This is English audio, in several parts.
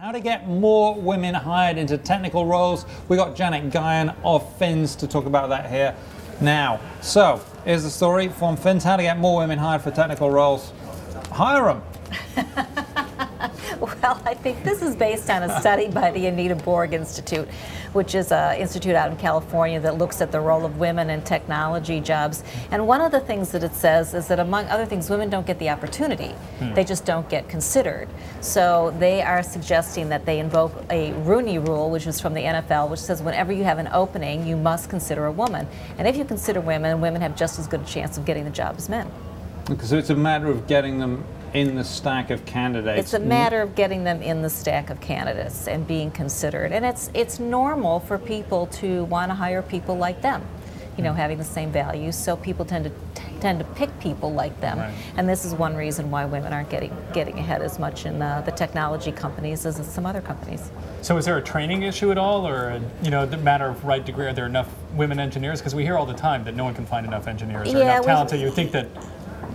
How to get more women hired into technical roles. We got Janet Guyon of Fins to talk about that here now. So here's the story from Fins: how to get more women hired for technical roles. Hire them. Well, I think this is based on a study by the Anita Borg Institute, which is an institute out in California that looks at the role of women in technology jobs. And one of the things that it says is that, among other things, women don't get the opportunity. They just don't get considered. So they are suggesting that they invoke a Rooney Rule, which is from the NFL, which says whenever you have an opening, you must consider a woman. And if you consider women, women have just as good a chance of getting the job as men. Okay, so it's a matter of getting them in the stack of candidates. It's a matter of getting them in the stack of candidates and being considered. And it's normal for people to want to hire people like them, you know, having the same values. So people tend to pick people like them. Right. And this is one reason why women aren't getting ahead as much in the technology companies as in some other companies. So is there a training issue at all, or the matter of right degree? Are there enough women engineers? Because we hear all the time that no one can find enough engineers or enough talent. So you would think that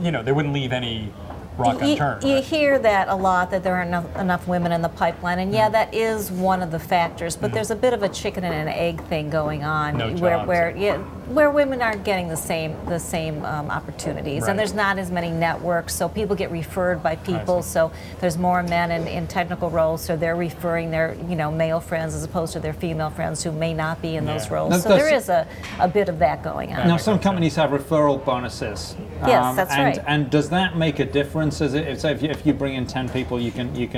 they wouldn't leave any rock unturned. You hear that a lot, that there aren't enough women in the pipeline, and yeah, that is one of the factors. But there's a bit of a chicken and an egg thing going on, where women aren't getting the same opportunities, and there's not as many networks, so people get referred by people. So there's more men in technical roles, so they're referring their male friends as opposed to their female friends who may not be in those roles. So there is a bit of that going on. Now, some companies have referral bonuses. Yes, that's right. And does that make a difference? Is it, say if you bring in 10 people, you can make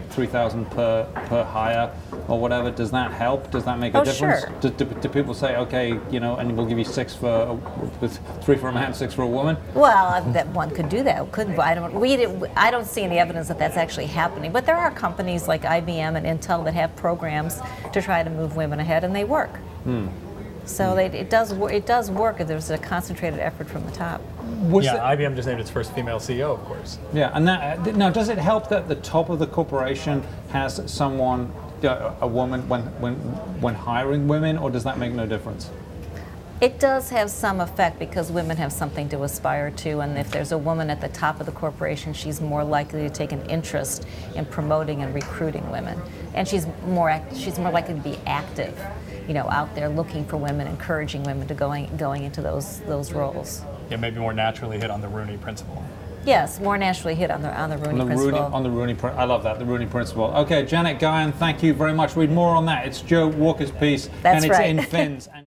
$3,000 per hire or whatever? Does that help? Does that make a difference? Sure. Do people say, okay, and we'll give you 6 with 3 for a man, 6 for a woman? Well, that one could do that. I don't see any evidence that that's actually happening. But there are companies like IBM and Intel that have programs to try to move women ahead, and they work. So it does work if there's a concentrated effort from the top. IBM just named its first female CEO, of course. Yeah, and now does it help that the top of the corporation has someone, a woman, when hiring women, or does that make no difference? It does have some effect because women have something to aspire to, and if there's a woman at the top of the corporation, she's more likely to take an interest in promoting and recruiting women, and she's more likely to be active, out there looking for women, encouraging women to going into those roles. Yeah, maybe more naturally hit on the Rooney principle. Yes, more naturally hit on the Rooney principle. I love that, the Rooney principle. Okay, Janet Guyon, thank you very much. Read more on that. It's Joe Walker's piece, That's and it's right. in Fins.